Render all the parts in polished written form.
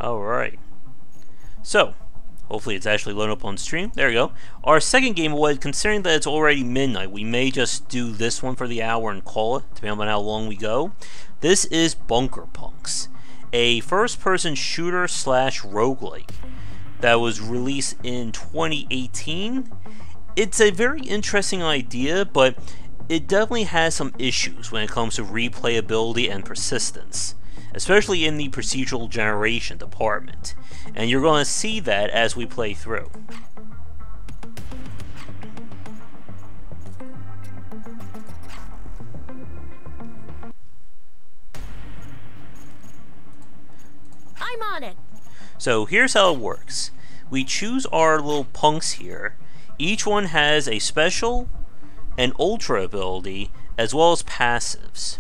Alright. So, hopefully it's actually loading up on stream. There we go. Our second game was, considering that it's already midnight, we may just do this one for the hour and call it, depending on how long we go. This is Bunker Punks, a first-person shooter slash roguelike that was released in 2018. It's a very interesting idea, but it definitely has some issues when it comes to replayability and persistence, especially in the procedural generation department, and you're going to see that as we play through. I'm on it. So here's how it works. We choose our little punks here. Each one has a special, an ultra ability, as well as passives.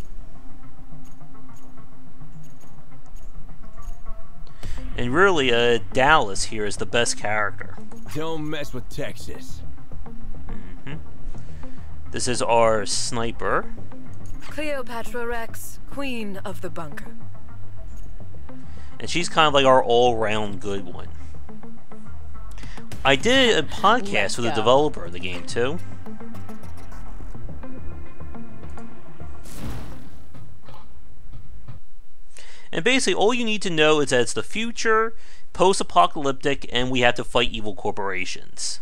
And really, Dallas here is the best character. Don't mess with Texas. This is our sniper. Cleopatra Rex, Queen of the Bunker. And she's kind of like our all-round good one. I did a podcast with the developer of the game, too. And basically, all you need to know is that it's the future, post-apocalyptic, and we have to fight evil corporations.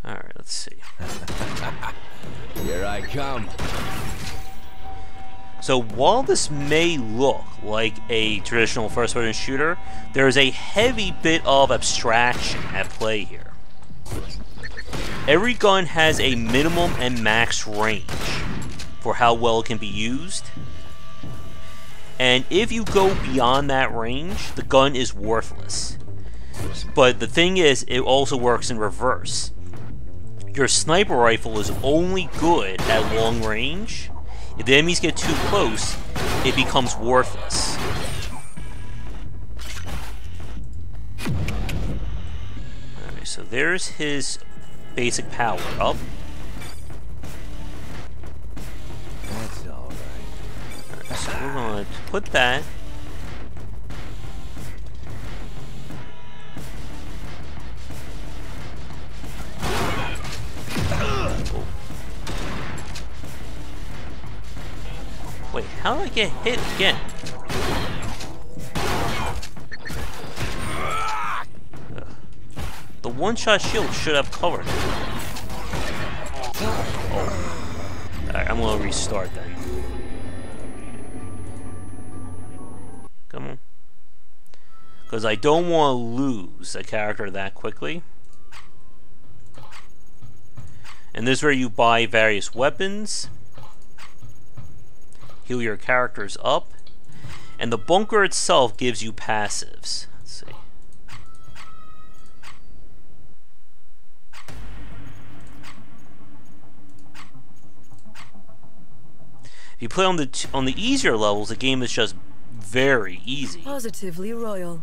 Alright, let's see. Here I come. So while this may look like a traditional first-person shooter, there is a heavy bit of abstraction at play here. Every gun has a minimum and max range for how well it can be used, and if you go beyond that range, the gun is worthless. But the thing is, it also works in reverse. Your sniper rifle is only good at long range. If the enemies get too close, it becomes worthless. Alright, so there's his basic power up. That's all right. Alright, so we're going to put that. Wait, how did I get hit again? The one-shot shield should have covered it. Oh. Alright, I'm gonna restart then. Come on. Because I don't want to lose a character that quickly. And this is where you buy various weapons. Heal your characters up, and the bunker itself gives you passives. Let's see. If you play on the easier levels, the game is just very easy. Positively royal.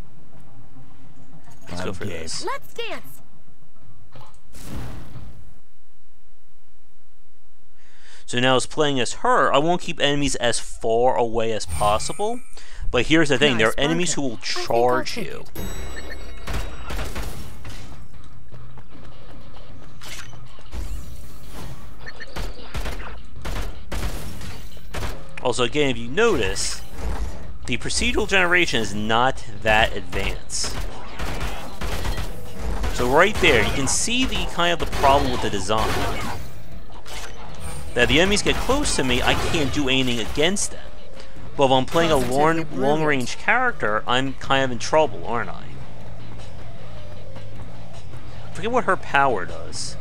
Let's go for this. Let's dance. So now as playing as her, I won't keep enemies as far away as possible. But here's the thing, there are enemies who will charge you. Also, again, if you notice, the procedural generation is not that advanced. So right there, you can see the kind of the problem with the design. That the enemies get close to me, I can't do anything against them. But if I'm playing a long-range character, I'm kind of in trouble, aren't I? I forget what her power does.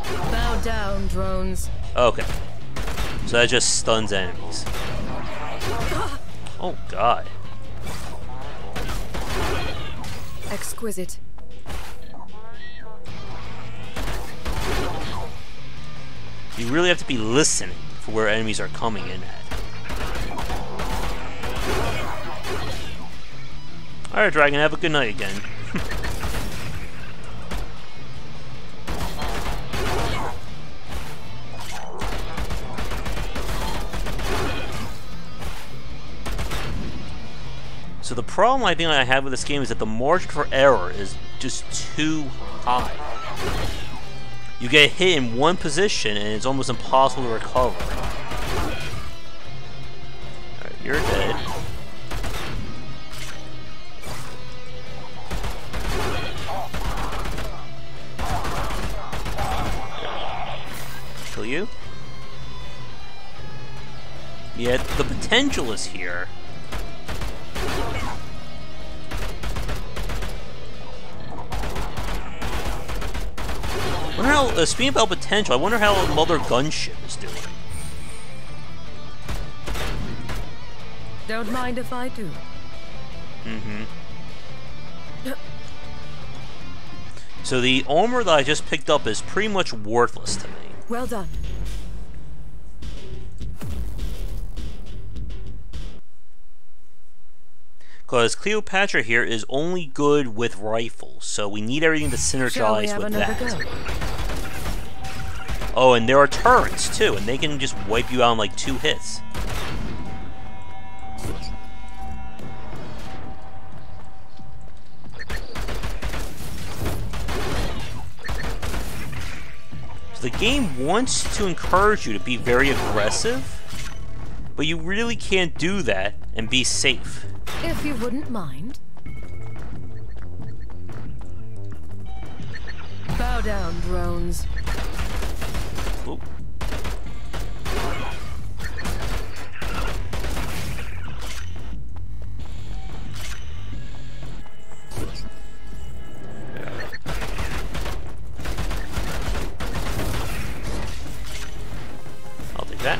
Bow down, drones. Okay. So that just stuns enemies. Oh, God. Exquisite. You really have to be listening for where enemies are coming in at. Alright, Dragon, have a good night again. So the problem I think I have with this game is that the margin for error is just too high. You get hit in one position and it's almost impossible to recover. Alright, you're dead. Kill you? Yeah, the potential is here. I wonder how, speaking about potential, I wonder how Mother Gunship is doing. Don't mind if I do. So the armor that I just picked up is pretty much worthless to me. Well done. Because Cleopatra here is only good with rifles, so we need everything to synergize with that. Oh, and there are turrets too, and they can just wipe you out in like 2 hits. So the game wants to encourage you to be very aggressive, but you really can't do that and be safe. If you wouldn't mind. Bow down, drones. Ooh. I'll take that.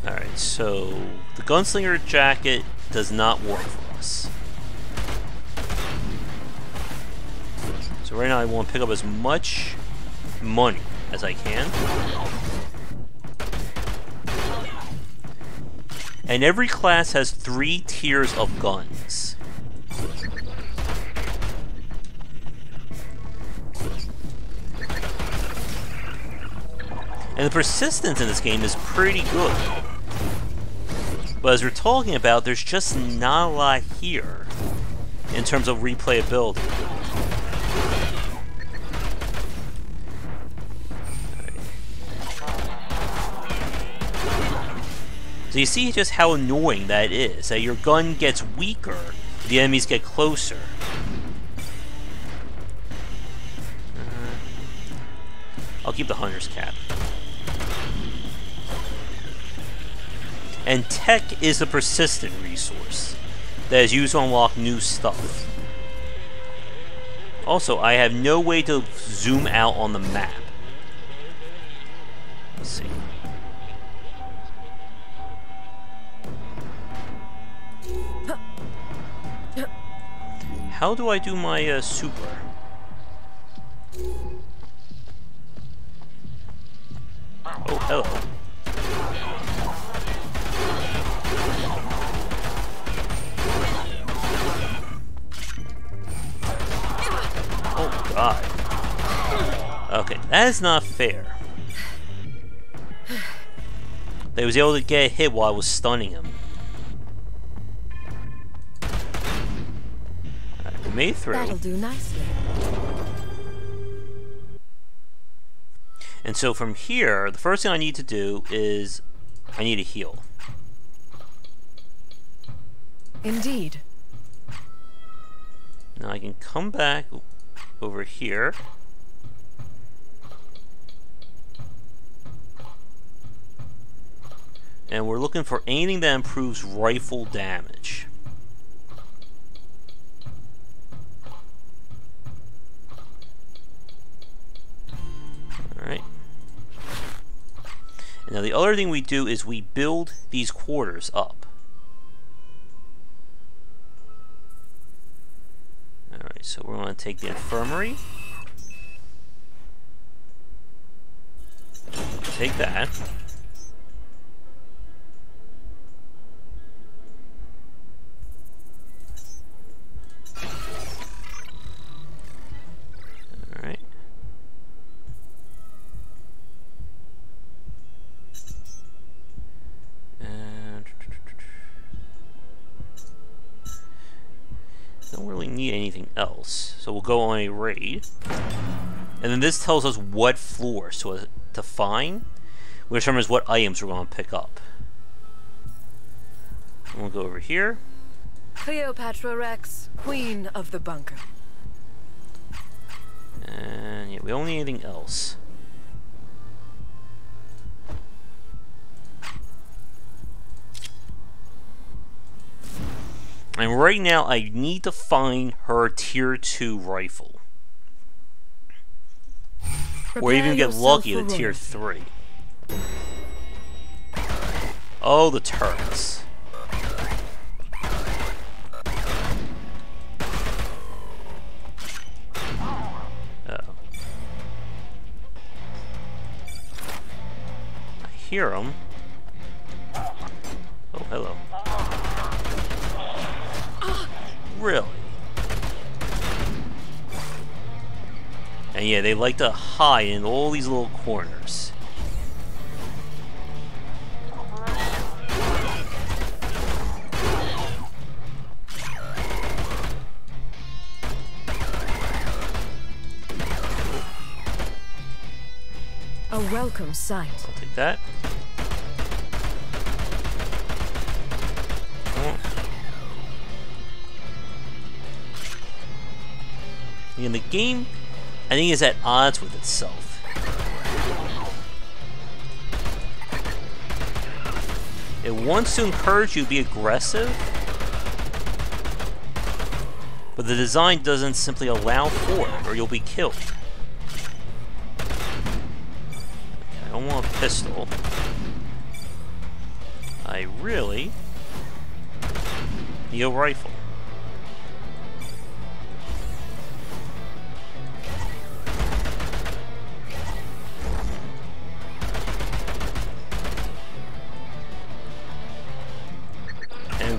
Alright, so the gunslinger jacket does not work for us. So right now I want to pick up as much money as I can. And every class has 3 tiers of guns. And the persistence in this game is pretty good. But as we're talking about, there's just not a lot here in terms of replayability. So you see just how annoying that is, that your gun gets weaker, the enemies get closer. I'll keep the hunter's cap. And tech is a persistent resource that is used to unlock new stuff. Also, I have no way to zoom out on the map. Let's see. How do I do my super? Oh, hello. Oh, God. Okay, that is not fair. They was able to get hit while I was stunning him. Alright, we made it through. That'll do nicely. And so from here, the first thing I need to do is I need to heal. Indeed. Now I can come back over here. And we're looking for anything that improves rifle damage. Alright. And now the other thing we do is we build these quarters up. Alright, so we're going to take the infirmary. Take that. Alright. And else. So we'll go on a raid. And then this tells us what floors to find, which determines what items we're going to pick up. And we'll go over here. Cleopatra Rex, Queen of the Bunker. And yeah, we don't need anything else. And right now, I need to find her tier 2 rifle. Or even get lucky at a tier 3. Oh, the turrets. Uh-oh. I hear them. Oh, hello. Really? And yeah, they like to hide in all these little corners. A welcome sight. I'll take that. And the game, I think, is at odds with itself. It wants to encourage you to be aggressive, but the design doesn't simply allow for it, or you'll be killed. I don't want a pistol. I really need a rifle.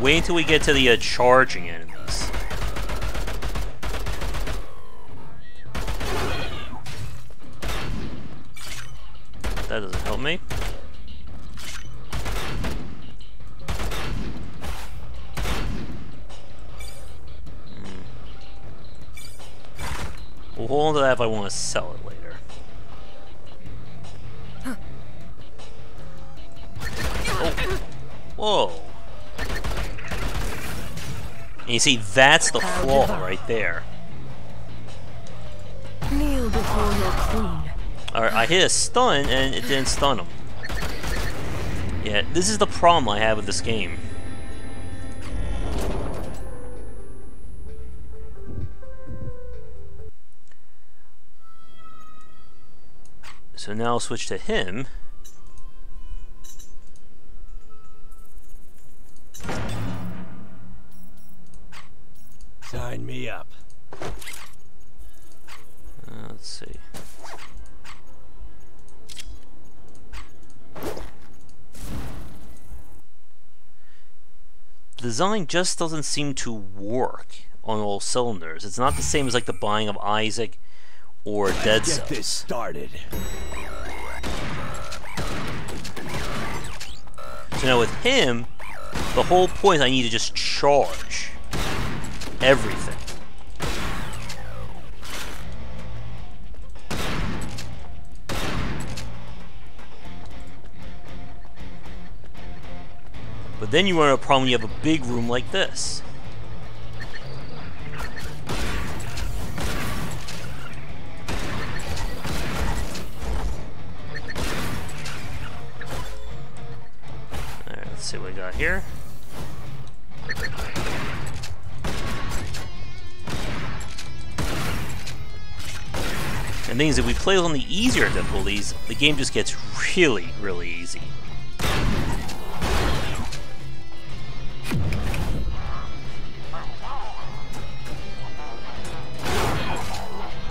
Wait until we get to the charging enemies. That doesn't help me. We'll hold on to that if I want to sell it later. Oh. Whoa. And you see, that's the flaw right there. Kneel before your queen. Alright, I hit a stun and it didn't stun him. Yeah, this is the problem I have with this game. So now I'll switch to him. Sign me up. Let's see. The design just doesn't seem to work on all cylinders. It's not the same as like the Binding of Isaac or Dead Cells. Get this started. So now with him, the whole point is I need to just charge everything. But then you run into a problem when you have a big room like this. Alright, let's see what we got here. And the thing is, if we play on the easier difficulties, the game just gets really, really easy.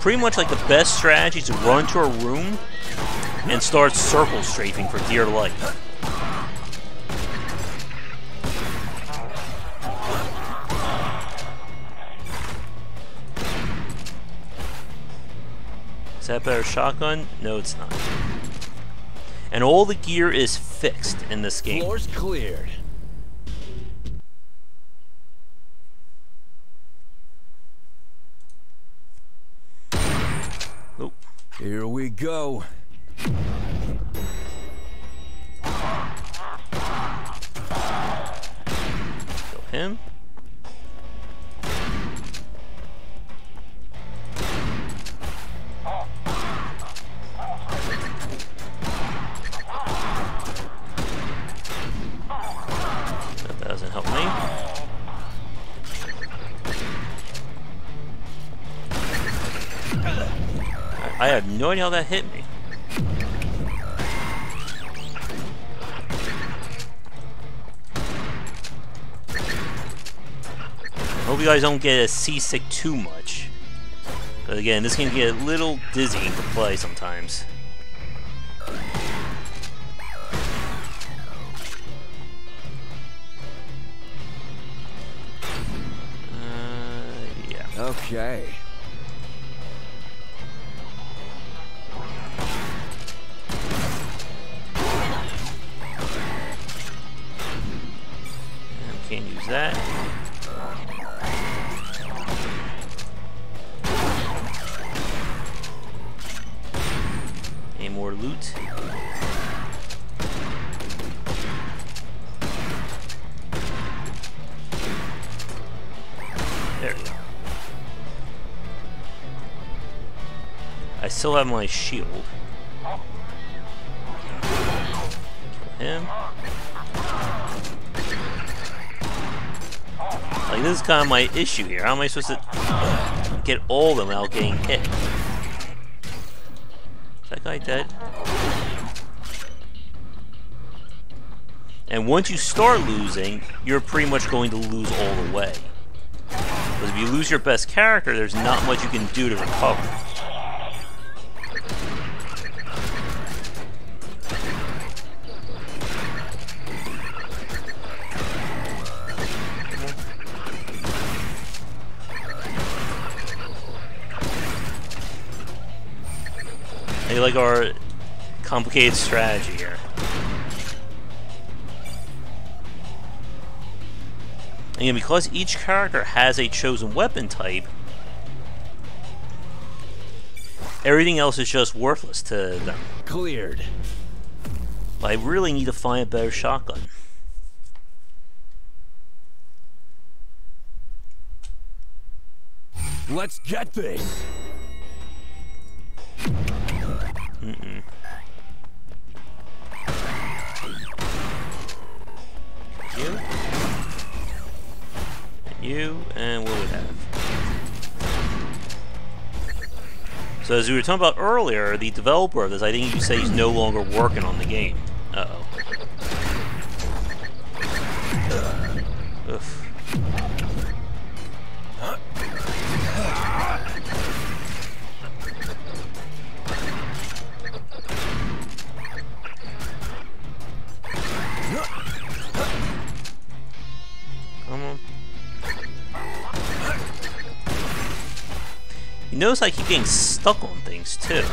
Pretty much like the best strategy is to run to a room and start circle strafing for dear life. Is that a better shotgun? No, it's not. And all the gear is fixed in this game. Floor's cleared. Here we go. Kill him. That doesn't help me. I have no idea how that hit me. Hope you guys don't get seasick too much. But again, this can get a little dizzying to play sometimes. Yeah. Okay. Can't use that. Any more loot? There we go. I still have my shield. Kill him. Like, this is kind of my issue here. How am I supposed to get all of them without getting hit? Is that guy dead? And once you start losing, you're pretty much going to lose all the way. Because if you lose your best character, there's not much you can do to recover. They like our complicated strategy here. Again, because each character has a chosen weapon type, everything else is just worthless to them. Cleared. But I really need to find a better shotgun. Let's get this. Mm-mm. You. And you, and what we have. So as we were talking about earlier, the developer of this, I think you say he's no longer working on the game. Uh-oh. Oof. Come on. You notice I keep getting stuck on things too.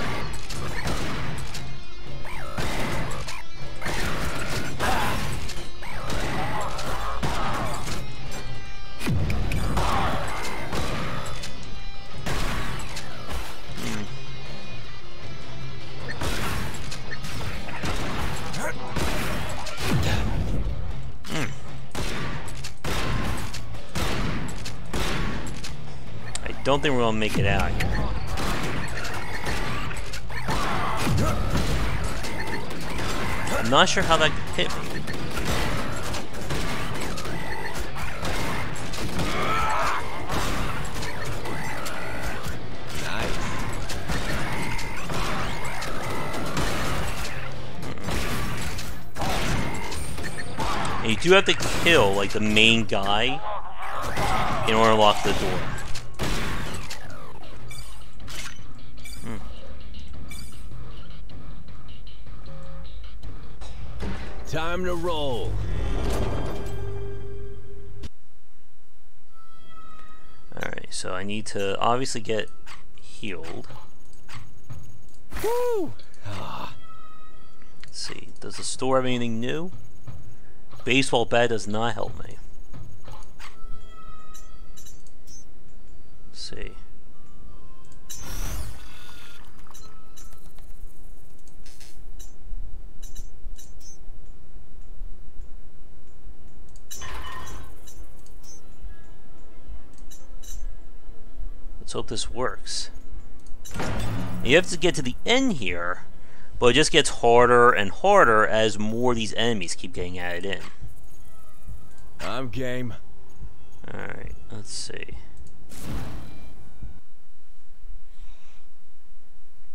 Don't think we're gonna make it out here. I'm not sure how that hit me. And you do have to kill like the main guy in order to lock the door. Time to roll. Alright, so I need to obviously get healed. Woo! Let's see, does the store have anything new? Baseball bat does not help me. Let's see. hope this works. You have to get to the end here, but it just gets harder and harder as more of these enemies keep getting added in. I'm game. Alright, let's see.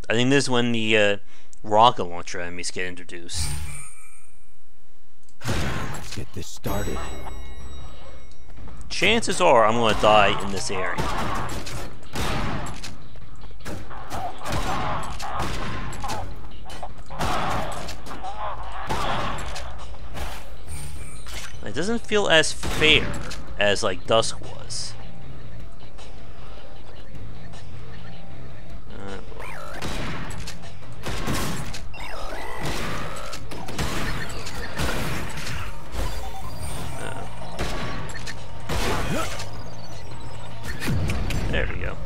I think this is when the rocket launcher enemies get introduced. Let's get this started. Chances are I'm going to die in this area. It doesn't feel as fair as like Dusk was. There we go.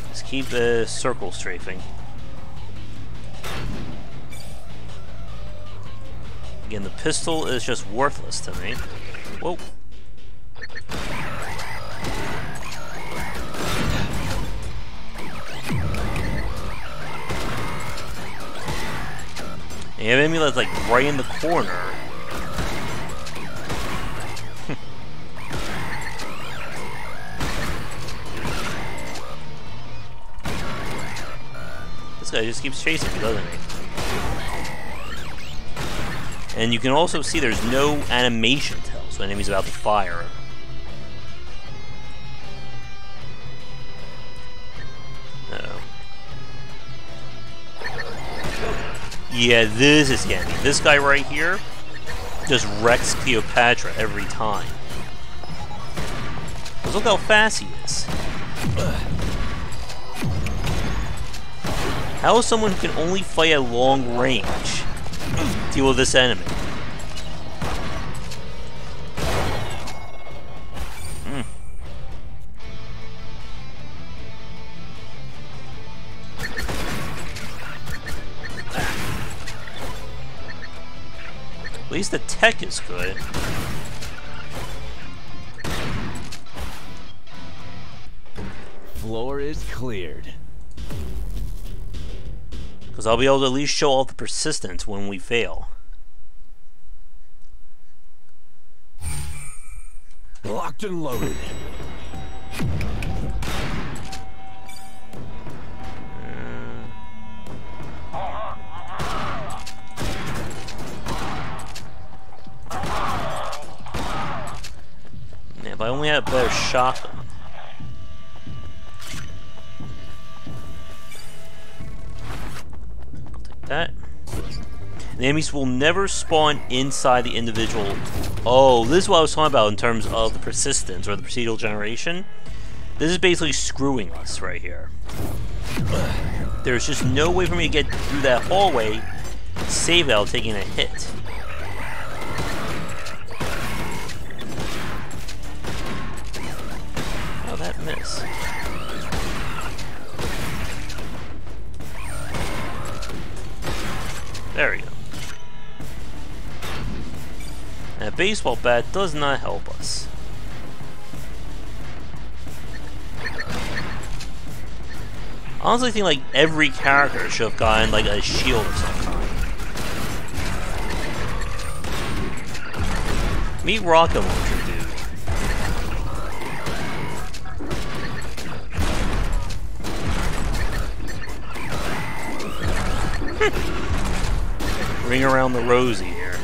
Just keep the circle strafing. Again, the pistol is just worthless to me. Whoa. And you have an enemy that's like right in the corner. This guy just keeps chasing me, doesn't he? And you can also see there's no animation tells when enemy's about to fire. Uh-oh. Yeah, this is the enemy. This guy right here just wrecks Cleopatra every time. Because look how fast he is. How is someone who can only fight at long range deal with this enemy? At least the tech is good. Floor is cleared. Because I'll be able to at least show off the persistence when we fail. Locked and loaded. Man, if I only had a better shotgun. That. The enemies will never spawn inside the individual. Oh, this is what I was talking about in terms of the persistence or the procedural generation. This is basically screwing us right here. There's just no way for me to get through that hallway, save without taking a hit. Oh, that miss. There we go. And a baseball bat does not help us. I honestly think like every character should have gotten like a shield of some kind. Meet Rocket Launcher, dude. Ring around the rosy here.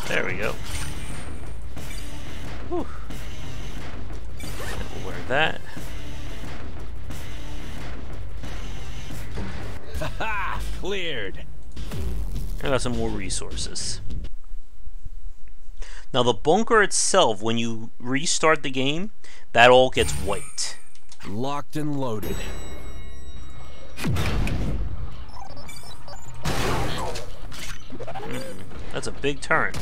There we go. Whew. We'll wear that. Haha! Cleared. I got some more resources. Now the bunker itself, when you restart the game, that all gets white. Locked and loaded. That's a big turn.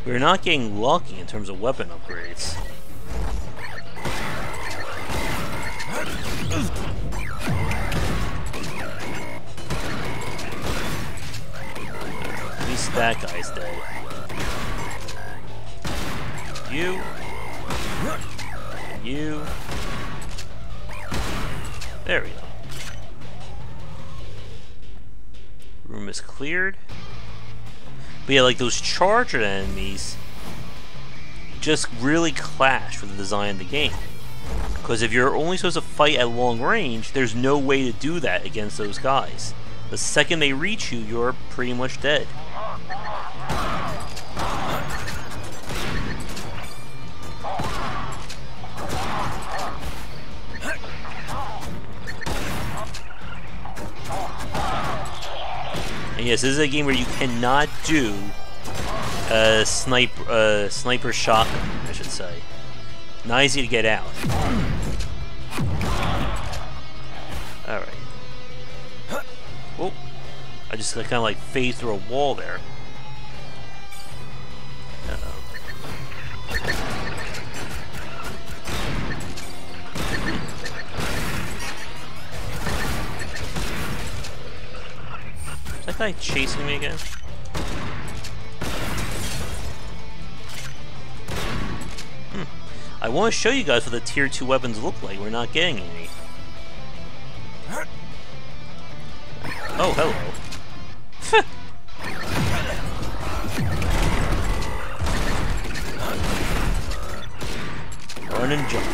We're not getting lucky in terms of weapon upgrades. At least that guy's dead. You. And you. There we go. Room is cleared. But yeah, like those charger enemies just really clash with the design of the game. Because if you're only supposed to fight at long range, there's no way to do that against those guys. The second they reach you, you're pretty much dead. And yes, this is a game where you cannot do a sniper shotgun, I should say. Not easy to get out. Alright. Oh, I just kind of like phased through a wall there. Uh-oh. Is that guy chasing me again? I want to show you guys what the tier 2 weapons look like. We're not getting any. Oh, hello. Run and jump.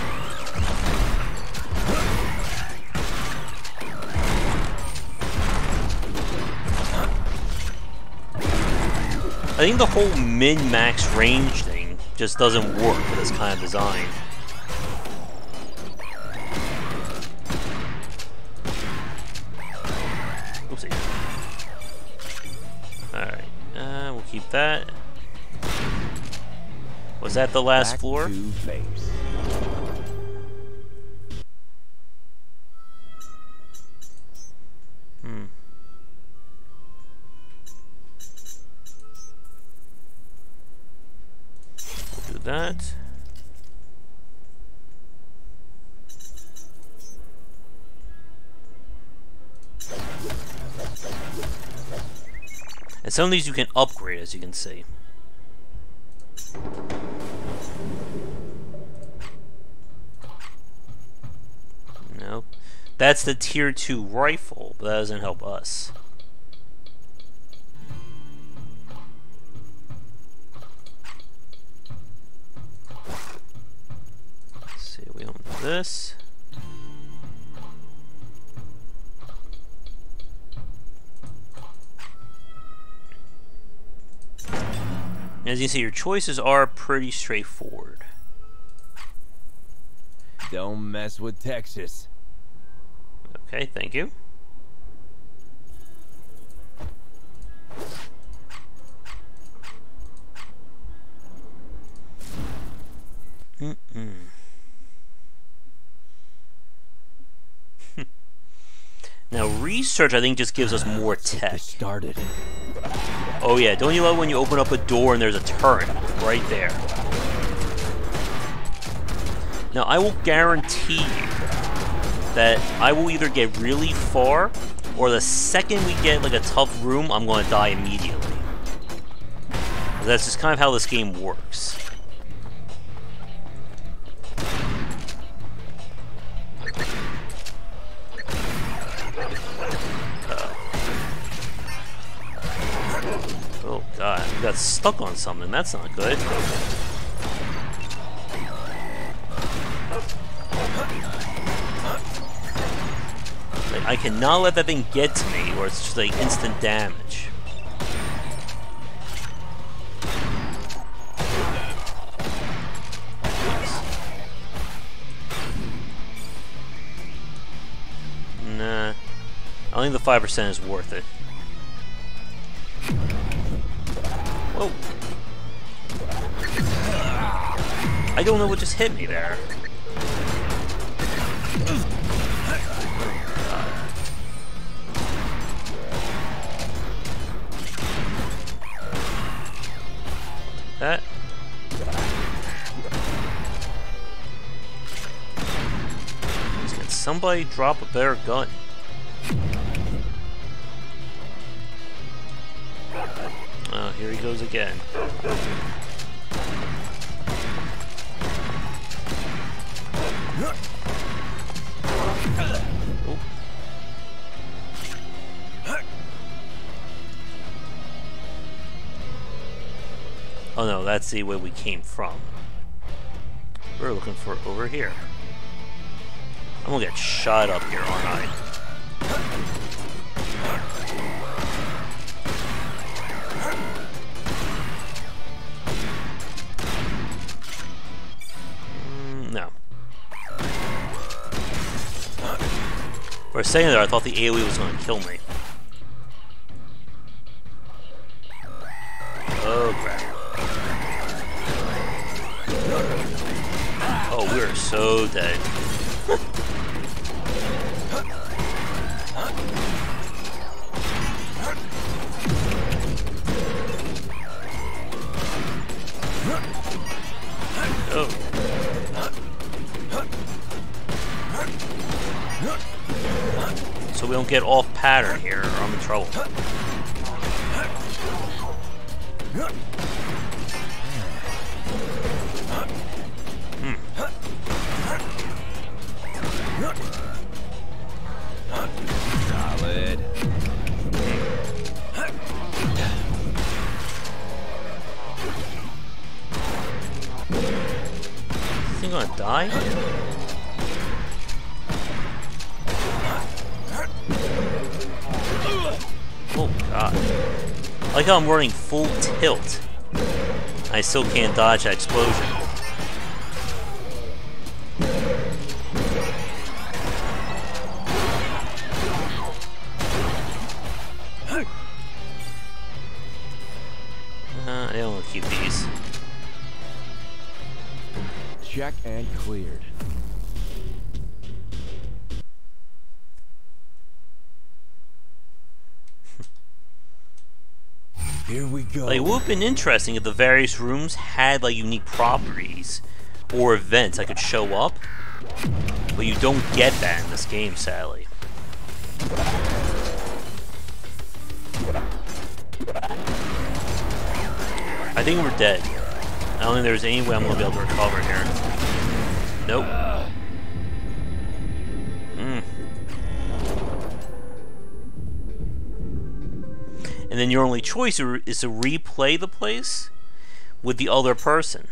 I think the whole min-max range thing just doesn't work with this kind of design. Oopsie. Alright, we'll keep that. Was that the last floor? To base. We'll do that. And some of these you can upgrade, as you can see. Nope. That's the tier 2 rifle, but that doesn't help us. Let's see, we don't do this. As you can see, your choices are pretty straightforward. Don't mess with Texas. Okay, thank you. Now, research, I think, just gives us more tech. Started. Oh yeah, don't you love when you open up a door and there's a turret right there? Now, I will guarantee you that I will either get really far, or the second we get like a tough room, I'm going to die immediately. That's just kind of how this game works. Oh god, we got stuck on something. That's not good. Like, I cannot let that thing get to me, or it's just like instant damage. Nah, I think the 5% is worth it. Whoa. I don't know what just hit me there. that. Can somebody drop a better gun? Oh, here he goes again. Oh. Oh no, that's the way we came from. We're looking for over here. I'm gonna get shot up here, aren't I? No. For a second there, I thought the AoE was gonna kill me. Oh crap. Oh, we're so dead. Oh. So we don't get off pattern here, or I'm in trouble. Solid. Is he gonna die? Oh god. I like how I'm running full tilt. I still can't dodge that explosion. I don't want to keep these. Check and cleared. Here we go. Like, it would have been interesting if the various rooms had like unique properties or events that could show up, but you don't get that in this game, sadly. I think we're dead. I don't think there's any way I'm gonna be able to recover here. Nope. And then your only choice is to replay the place with the other person.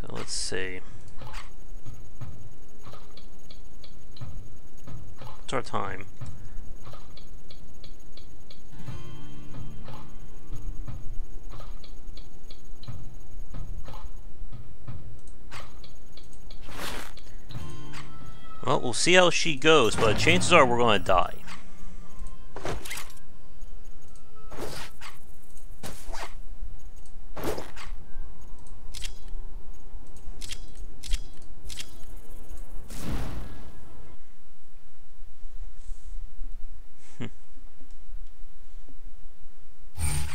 So let's see. What's our time? Well, we'll see how she goes, but chances are we're gonna die.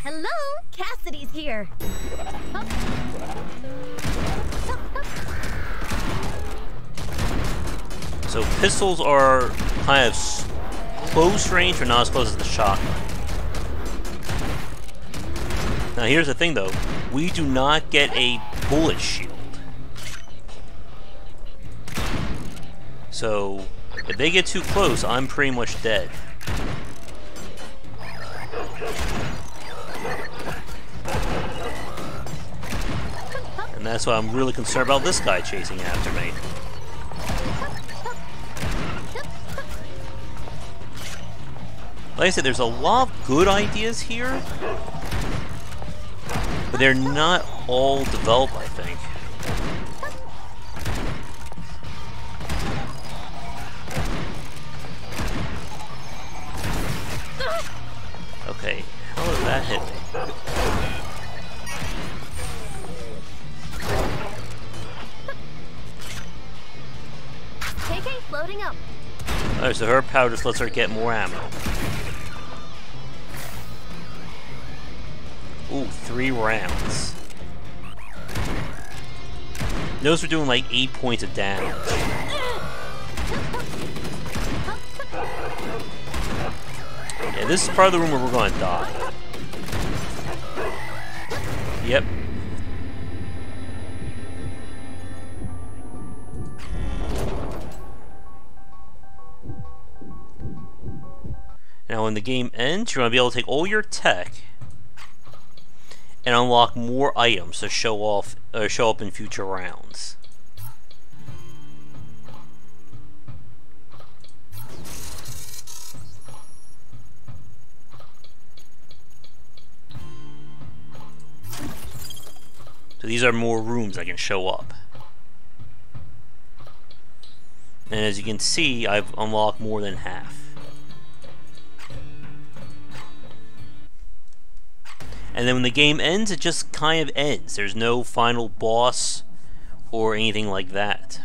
Hello, Cassidy's here. So pistols are kind of close range, but not as close as the shotgun. Now here's the thing though, we do not get a bullet shield. So if they get too close, I'm pretty much dead. And that's why I'm really concerned about this guy chasing after me. Like I said, there's a lot of good ideas here, but they're not all developed, I think. Okay, how did that hit me? KK floating up. Alright, so her power just lets her get more ammo. Ooh, 3 rounds. Notice we're doing like 8 points of damage. Yeah, this is part of the room where we're gonna die. Yep. Now when the game ends, you're gonna be able to take all your tech and unlock more items to show up in future rounds. So these are more rooms that can show up. And as you can see, I've unlocked more than half. And then when the game ends, it just kind of ends. There's no final boss or anything like that.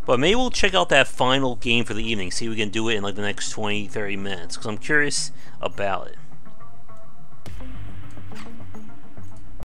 But maybe we'll check out that final game for the evening, see if we can do it in like the next 20-30 minutes, because I'm curious about it.